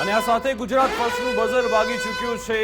અને આ સાથે ગુજરાત ફર્સ્ટનું બઝર વાગી ચૂક્યું છે।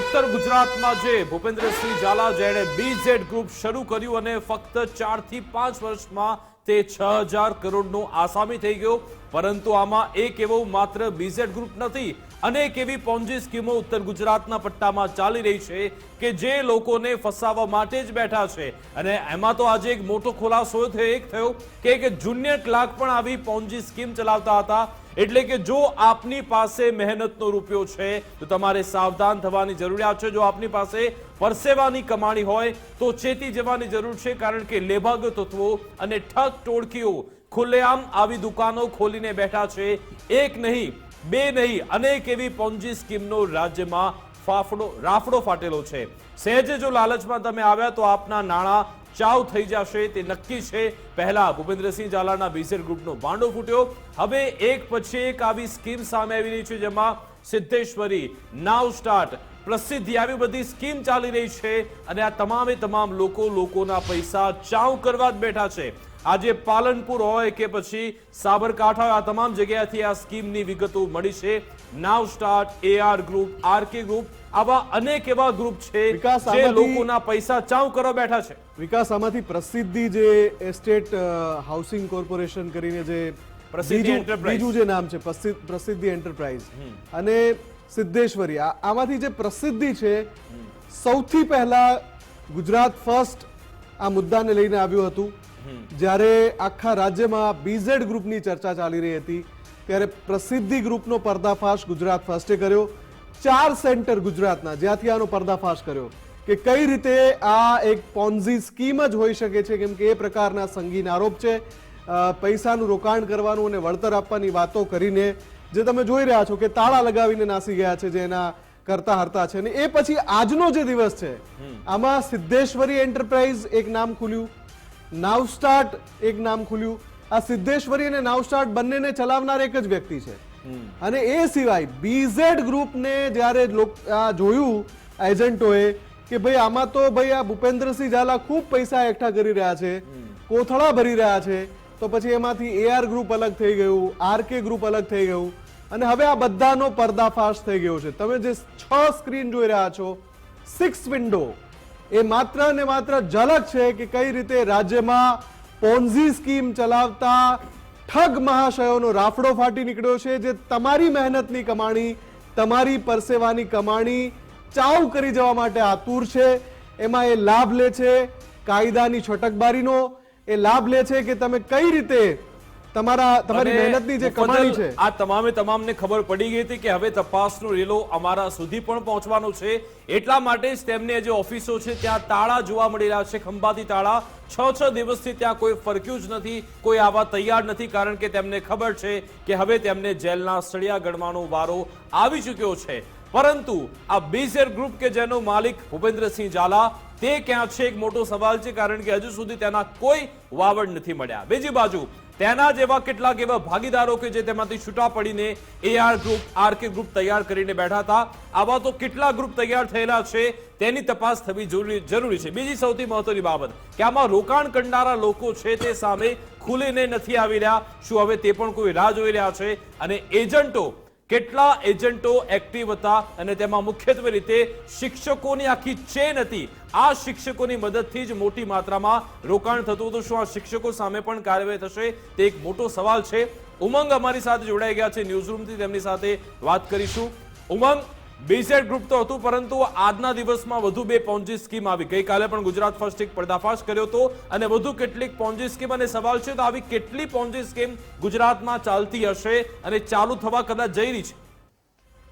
ઉત્તર ગુજરાતમાં જે ભૂપેન્દ્રસિંહ ઝાલા જેણે બીઝેડ ગ્રુપ શરૂ કર્યું અને ફક્ત 4 થી 5 વર્ષમાં તે 6000 કરોડનો આસામી થઈ ગયો, પરંતુ આમાં એક એવો માત્ર બીઝેડ ગ્રુપ નથી, અનેક એવી પોન્જી સ્કીમો ઉત્તર ગુજરાતના પટ્ટામાં ચાલી રહી છે કે જે લોકોને ફસાવવા માટે જ બેઠા છે। અને એમાં તો આજે એક મોટો ખુલાસો થયો કે જુનિયર ક્લાર્ક પણ આવી પોન્જી સ્કીમ ચલાવતા હતા। એટલે કે જો આપની પાસે મહેનતનો રૂપિયો છે તો તમારે સાવધાન થવાની જરૂરિયાત છે। જો આપની પાસે પરસેવાની કમાણી હોય તો ચેતી જવાની જરૂર છે, કારણ કે લેભાગ તત્વો અને ઠગ ટોળકીઓ ખુલ્લેઆમ આવી દુકાનો ખોલીને બેઠા છે। એક નહીં, બે નહીં, અનેક એવી પોન્જી સ્કીમનો રાજ્યમાં રાફડો ફાટેલો છે। સહેજે જો લાલચમાં તમે આવ્યા તો આપના નાણાં ચાવ થઈ જશે તે નક્કી છે। પહેલા ભૂપેન્દ્રસિંહ ઝાલાના બીઝેડ ગ્રુપનો ભાંડો ફૂટ્યો, હવે એક પછી એક આવી સ્કીમ સામે આવી રહી છે, જેમાં સિદ્ધેશ્વરી, નાવ સ્ટાર્ટ, પ્રસિદ્ધિ, આવી બધી સ્કીમ ચાલી રહી છે। અને આ તમામે તમામ લોકોના પૈસા ચાવ કરવા જ બેઠા છે। આજે પાલનપુર હોય કે પછી સાબરકાંઠા હોય, આ તમામ જગ્યાએથી આ સ્કીમની વિગતો મળી છે। Now start, AR group, RK group, આવા અનેક એવા ગ્રુપ છે જે લોકોના પૈસા ચાવ કરવા બેઠા છે। વિકાસ, આમાંથી પ્રસિદ્ધિ જે એસ્ટેટ હાઉસિંગ કોર્પોરેશન કરીને જે બીજું જે નામ છે પ્રસિદ્ધિ એન્ટરપ્રાઇઝ, અને સિદ્ધેશ્વરી, આમાંથી જે પ્રસિદ્ધિ છે સૌથી પહેલા ગુજરાત ફર્સ્ટ આ મુદ્દાને લઈને આવ્યું હતું। જ્યારે આખા રાજ્યમાં બીઝેડ ગ્રુપની ચર્ચા ચાલી રહી હતી ત્યારે પ્રસિદ્ધિ ગ્રુપનો પર્દાફાશ ગુજરાત ફર્સ્ટે કર્યો। 4 સેન્ટર ગુજરાતના જ્યાંથી આનો પર્દાફાશ કર્યો કે કઈ રીતે આ એક પોન્ઝી સ્કીમ જ હોઈ શકે છે, કેમ કે એ પ્રકારના સંગીન આરોપ છે। પૈસાનું રોકાણ કરવાનું અને વળતર આપવાની વાતો કરીને જે તમે જોઈ રહ્યા છો કે તાળા લગાવીને નાસી ગયા છે, જે એના કરતા હરતા છે। અને એ પછી આજનો જે દિવસ છે આમાં સિદ્ધેશ્વરી એન્ટરપ્રાઇઝ એક નામ ખુલ્યું, નાવ સ્ટાર્ટ એક નામ ખુલ્યું। આ સિદ્ધેશ્વરી અને નાવ સ્ટાર્ટ બંનેને ચલાવનાર એક જ વ્યક્તિ છે। અને એ સિવાય બીઝેડ ગ્રુપને જ્યારે જોયું એજન્ટોએ કે ભાઈ આમાં તો ભાઈ આ ભૂપેન્દ્રસિંહ ઝાલા ખૂબ પૈસા એકઠા કરી રહ્યા છે, કોથળા ભરી રહ્યા છે, તો પછી એમાંથી AR ગ્રુપ અલગ થઈ ગયું, RK ગ્રુપ અલગ થઈ ગયું, અને હવે આ બધાનો પર્દાફાશ થઈ ગયો છે। તમે જે 6 સ્ક્રીન જોઈ રહ્યા છો, 6 વિન્ડો, એ માત્ર ને માત્ર ઝલક છે કે કઈ રીતે રાજ્યમાં પોન્ઝી સ્કીમ ચલાવતા ઠગ મહાશયોનો રાફડો ફાટી નીકળ્યો છે, જે તમારી મહેનતની કમાણી, તમારી પરસેવાની કમાણી ચાવ કરી જવા માટે આતુર છે। એમાં એ લાભ લે છે કાયદાની છટકબારીનો, એ લાભ લે છે કે તમે કઈ રીતે તમારી મહેનતની જે કમાણી છે। આ તમામને ખબર પડી ગઈ હતી કે હવે તપાસનો રેલો અમારા સુધી પણ પહોંચવાનો છે, એટલા માટે જ તેમની જે ઓફિસો છે ત્યાં તાળા જોવા મળી રહ્યા છે, ખંભાતી તાળા। 6 દિવસથી ત્યાં કોઈ ફરક્યું જ નથી, કોઈ આવા તૈયાર નથી, કારણ કે તેમને ખબર છે કે હવે તેમને જેલના સળિયા ગણવાનો વારો આવી ચૂક્યો છે। પરંતુ આ બીઝેડ ગ્રુપ કે જેનો માલિક ભૂપેન્દ્રસિંહ ઝાલા, તે ક્યાં છે એક મોટો સવાલ છે, કારણ કે હજુ સુધી તેના કોઈ વાવડ નથી મળ્યા। બીજી બાજુ તેના જેવા કેટલાક એવા ભાગીદારો કે જે તેમાંથી છૂટા પડીને AR ગ્રુપ, RK ગ્રુપ તૈયાર કરીને બેઠા હતા, આવા તો કેટલા ગ્રુપ તૈયાર થયેલા છે તેની તપાસ થવી જરૂરી છે। બીજી સૌથી મહત્વની બાબત કે આમાં રોકાણ કરનારા લોકો છે તે સામે ખુલીને નથી આવી રહ્યા, શું હવે તે પણ કોઈ રાહ જોઈ રહ્યા છે? અને એજન્ટો, કેટલા એજન્ટો એક્ટિવ હતા, અને તેમાં મુખ્યત્વે રીતે શિક્ષકોની આખી ચેન હતી। આ શિક્ષકોની મદદથી જ મોટી માત્રામાં રોકાણ થતું હતું। શું આ શિક્ષકો સામે પણ કાર્યવાહી થશે તે એક મોટો સવાલ છે। ઉમંગ અમારી સાથે જોડાઈ ગયા છે ન્યૂઝરૂમથી, તેમની સાથે વાત કરીશું। ઉમંગ, બીઝેડ ગ્રુપ તો હતું, પરંતુ આજના દિવસમાં વધુ 2 પોન્જી સ્કીમ આવી। ગઈકાલે પણ ગુજરાત ફર્સ્ટ એક પર્દાફાશ કર્યો હતો, અને વધુ કેટલીક પોન્જી સ્કીમ, અને સવાલ છે તો આવી કેટલી પોન્જી સ્કીમ ગુજરાતમાં ચાલતી હશે અને ચાલુ થવા કદાચ જઈ રહી છે?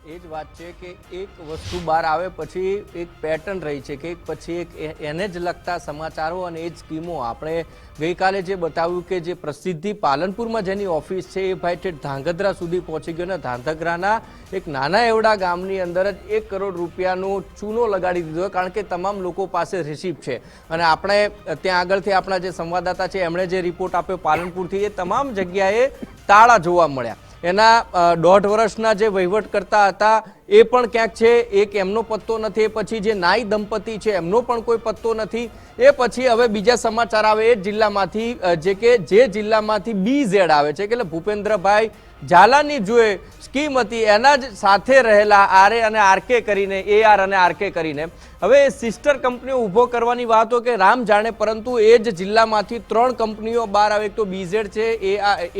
એ જ વાત છે કે એક વસ્તુ બહાર આવે પછી એક પેટર્ન રહી છે કે એક પછી એક એને જ લગતા સમાચારો અને એ જ સ્કીમો। આપણે ગઈકાલે જે બતાવ્યું કે જે પ્રસિદ્ધિ પાલનપુરમાં જેની ઓફિસ છે એ ભાઈ ઠેઠ ધાંગધ્રા સુધી પહોંચી ગયો, અને ધાંગધ્રાના એક નાના એવડા ગામની અંદર જ 1 કરોડ રૂપિયાનો ચૂનો લગાડી દીધો, કારણ કે તમામ લોકો પાસે રિસિપ્ટ છે। અને આપણે ત્યાં આગળથી આપણા જે સંવાદદાતા છે એમણે જે રિપોર્ટ આપ્યો પાલનપુરથી, એ તમામ જગ્યાએ તાળા જોવા મળ્યા। એના 1.5 વર્ષના જે વહીવટ કરતા હતા એ પણ ક્યાંક છે, એક એમનો પત્તો નથી. એ પછી જે નાઈ દંપતી છે એમનો પણ કોઈ પત્તો નથી. એ પછી હવે બીજા સમાચાર આવે એ જિલ્લામાંથી, જે જિલ્લામાંથી BZ આવે છે, એટલે ભૂપેન્દ્રભાઈ ઝાલાની જે સ્કીમ હતી એના જ સાથે રહેલા આરએ અને આરકે કરીને, AR અને આરકે કરીને હવે સિસ્ટર કંપનીઓ ઊભો કરવાની વાતો કે રામ જાણે, પરંતુ એ જ જિલ્લામાંથી 3 કંપનીઓ બહાર આવે. એક તો BZ છે,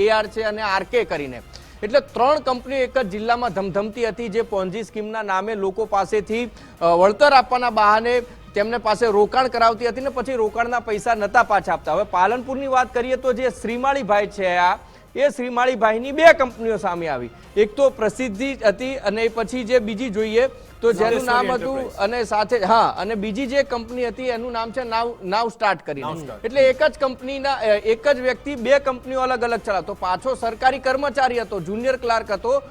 AR છે અને આરકે કરીને. એટલે 3 કંપનીઓ એક જ જિલ્લામાં ધમધમતી હતી, જે પોન્જી સ્કીમના નામે લોકો પાસેથી વળતર આપવાના બહાને તેમને પાસે રોકાણ કરાવતી હતી ને પછી રોકાણના પૈસા નતા પાછા આપતા. હવે પાલનપુરની વાત કરીએ તો જે શ્રીમાળીભાઈ છે એ શ્રીમાળીભાઈની 2 કંપનીઓ સામે આવી. એક તો પ્રસિદ્ધિ હતી અને પછી જે બીજી જોઈએ તો જેનું નામ હતું અને સાથે અને બીજી જે કંપની હતી એનું નામ છે નાવ સ્ટાર્ટ કરીને. એટલે એક જ કંપનીના એક જ વ્યક્તિ 2 કંપનીઓ અલગ અલગ ચલાવતો. પાછો સરકારી કર્મચારી હતો, જુનિયર ક્લાર્ક હતો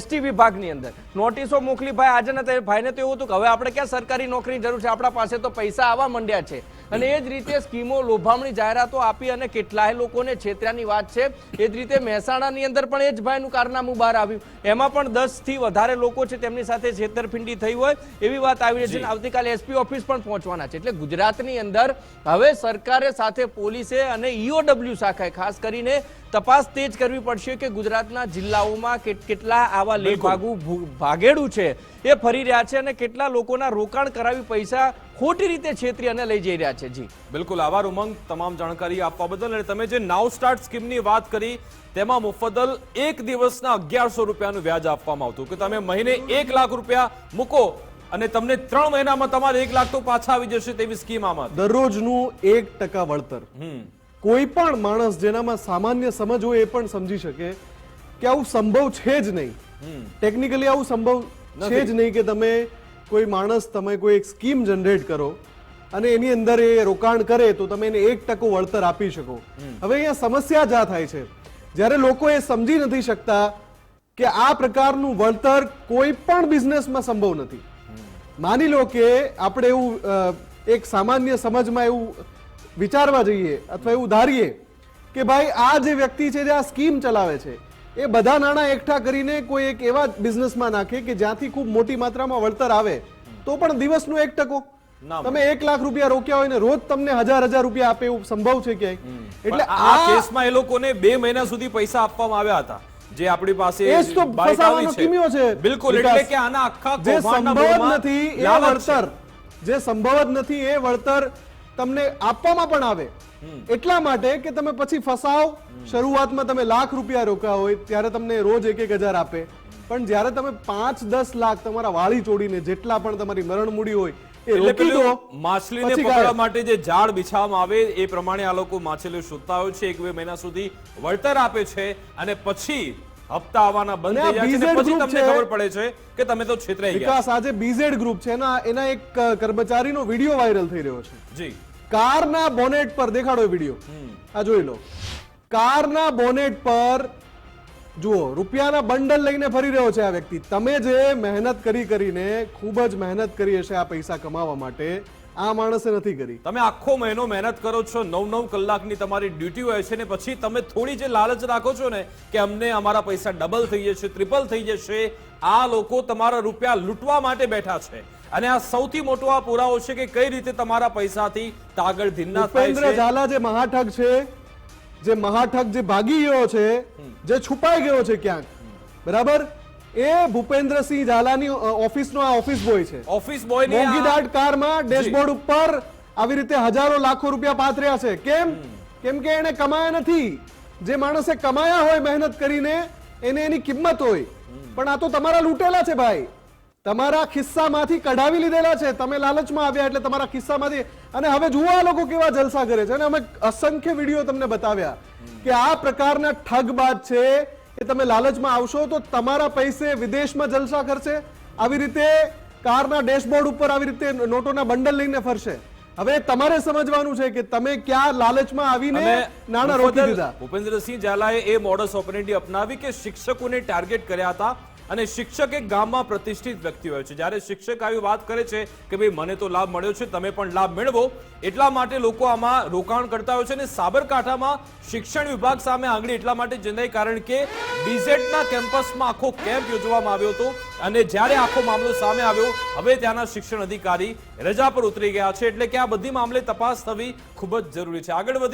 ST વિભાગની અંદર. નોટિસો મોકલી ભાઈ આજે ને ભાઈને તો એવું હતું કે હવે આપણે ક્યાં સરકારી નોકરીની જરૂર છે, આપણા પાસે તો પૈસા આવવા માંડ્યા છે. અને એ જ રીતે સ્કીમો, લોભામણી જાહેરાતો આપી અને કેટલાય લોકોને છેતર્યાની વાત છે. એ જ રીતે મહેસાણાની અંદર પણ એ જ ભાઈનું કારનામું બહાર આવ્યું. એમાં પણ 10 થી વધારે લોકો છે તેમની સાથે છેતરપિંડી થઈ હોય એવી વાત આવી રહી છે. આવતીકાલે SP ઓફિસ પણ પહોંચવાના છે. એટલે ગુજરાતની અંદર હવે સરકારે સાથે પોલીસે અને EOW શાખાએ ખાસ કરીને તપાસ તેજ કરવી પડશે કે ગુજરાતના જિલ્લાઓમાં કેટલા આવા ભાગેડું છે એ ફરી રહ્યા છે અને કેટલા લોકોના રોકાણ કરાવી પૈસા ખોટી રીતે છેતરી અને લઈ જઈ રહ્યા છે. જી બિલકુલ, આભાર ઉમંગ તમામ જાણકારી આપવા બદલ. અને તમે જે નાવ સ્ટાર્ટ સ્કીમની વાત કરી તેમાં મુફદ્દલ 1 દિવસના 1100 રૂપિયાનું વ્યાજ આપવામાં આવતું કે તમે મહિને 1 લાખ રૂપિયા મૂકો અને તમને 3 મહિનામાં તમારે 1 લાખ તો પાછા આવી જશે તેવી સ્કીમ આમાં. દરરોજનું 1% વળતર. કોઈ પણ માણસ જેનામાં સામાન્ય સમજ હોય એ પણ સમજી શકે કે આવું સંભવ છે જ નહીં. ટેકનિકલી આવું સંભવ છે જ નહીં કે તમે કોઈ માણસ, તમે કોઈ એક સ્કીમ જનરેટ કરો અને એની અંદર એ રોકાણ કરે તો તમે એને 1% વળતર આપી શકો. હવે અહીંયા સમસ્યા જ આ થાય છે જ્યારે લોકો એ સમજી નથી શકતા કે આ પ્રકારનું વળતર કોઈ પણ બિઝનેસમાં સંભવ નથી. માની લો કે આપણે એવું એક સામાન્ય સમજમાં એવું વિચારવા જઈએ અથવા એવું ધારીએ કે ભાઈ આ જે વ્યક્તિ છે જે આ સ્કીમ ચલાવે છે એ બધા નાણાં એકઠા કરીને કોઈ એક એવા બિઝનેસમાં નાખે કે જ્યાંથી ખૂબ મોટી માત્રામાં વળતર આવે તો પણ દિવસનો 1%. તમે 1 લાખ રૂપિયા રોક્યા હોય ને રોજ તમને 1000 રૂપિયા આપે એવું સંભવ છે ક્યાંય? એટલે આ કેસમાં એ લોકોને 2 મહિના સુધી પૈસા આપવામાં આવ્યા હતા જે આપણી પાસે એ જ તો ફસાવાનો કિમિયો છે. બિલકુલ, એટલે કે આના આખા જે સંભવ જ નથી એ વળતર, જે સંભવ જ નથી એ વળતર તમને આપવામાં પણ આવે એટલા માટે કે તમે પછી ફસાવ. શરૂઆતમાં તમે લાખ રૂપિયા રોક્યા હોય ત્યારે તમને રોજ 1-1000 આપે, પણ જ્યારે તમે 5-10 લાખ તમારા વાળી ચોડીને જેટલા પણ તમારી મરણ મૂડી હોય એ રોકી દો. માછલીને પકડવા માટે જે જાળ બિછાવવામાં આવે એ પ્રમાણે આ લોકો માછલીઓ શોધતા હોય છે, 1-2 મહિના સુધી વળતર આપે છે અને પછી હપ્તા આવવાના બંધ થઈ જાય છે. પછી તમને ખબર પડે છે કે તમે તો છેતરાઈ ગયા. વિકાસ, આજે BZ ગ્રુપ છે એના એક કર્મચારીનો વિડિયો વાયરલ થઈ રહ્યો છે. જી, કારના બોનેટ પર દેખાડો વિડિયો, આ જોઈ લો. કારના બોનેટ પર જુઓ, રૂપિયાના બંડલ લઈને ફરી રહ્યો છે આ વ્યક્તિ. તમે જે મહેનત કરીને ખૂબ જ મહેનત કરી હશે આ પૈસા કમાવા માટે, આ માણસે નથી કરી. તમે આખો મહિનો મહેનત કરો છો, 9-9 કલાકની તમારી ડ્યુટી હોય છે ને પછી તમે થોડી જે લાલચ રાખો છો ને કે અમને અમારા પૈસા ડબલ થઈ જશે, ટ્રિપલ થઈ જશે, આ લોકો તમારા રૂપિયા લૂંટવા માટે બેઠા છે. અને આ સૌથી મોટો આ પુરાવો છે કે કઈ રીતે તમારા પૈસાથી તાગડ ધીન્ના થાય છે. ભૂપેન્દ્ર ઝાલા જે મહાઠગ છે, જે મહાઠગ જે ભાગી ગયો છે, જે છુપાઈ ગયો છે ક્યાંક, બરાબર, એ ભૂપેન્દ્રસિંહ ઝાલાની ઓફિસનો આ ઓફિસ બોય છે. ઓફિસ બોય ની મોંઘીદાટ કારમાં ડેશબોર્ડ ઉપર આવી રીતે હજારો લાખો રૂપિયા પાથર્યા છે. કેમ કે એને કમાયા નથી. જે માણસે કમાયા હોય મહેનત કરીને એને એની કિંમત હોય, પણ આ તો તમારા લૂંટેલા છે ભાઈ, તમારા ખિસ્સામાંથી કઢાવી લીધેલા છે. તમે લાલચમાં આવ્યા એટલે તમારા ખિસ્સામાંથી. અને હવે જુઓ આ લોકો કેવા જલસા કરે છે. અને અમે અસંખ્ય વિડીયો તમને બતાવ્યા કે આ પ્રકારના ઠગબાજ છે એ તમે લાલચમાં આવશો તો તમારા પૈસે વિદેશમાં જલસા કરશે, આવી રીતે કારના ડેશબોર્ડ ઉપર આવી રીતે નોટોના બંડલ લઈને ફરશે. હવે તમારે સમજવાનું છે કે તમે ક્યાં લાલચમાં આવીને નાણાં રોકી દીધા. ભૂપેન્દ્રસિંહ ઝાલાએ એ મોડસ ઓપરેન્ડી અપનાવી કે શિક્ષકોને ટાર્ગેટ કર્યા હતા અને શિક્ષક એક ગામમાં પ્રતિષ્ઠિત વ્યક્તિ હોય છે. જ્યારે શિક્ષક આવી વાત કરે છે કે ભાઈ મને તો લાભ મળ્યો છે, તમે પણ લાભ મેળવો, એટલા માટે લોકો આમાં રોકાણ કરતા હોય છે. અને સાબરકાંઠામાં શિક્ષણ વિભાગ સામે આંગળી એટલા માટે ચિંધાઈ કારણ કે બીઝેડના કેમ્પસમાં આખો કેમ્પ યોજવામાં આવ્યો હતો અને જ્યારે આખો મામલો સામે આવ્યો, હવે ત્યાંના શિક્ષણ અધિકારી રજા પર ઉતરી ગયા છે. એટલે કે આ બધી મામલે તપાસ થવી ખૂબ જ જરૂરી છે. આગળ વધીએ.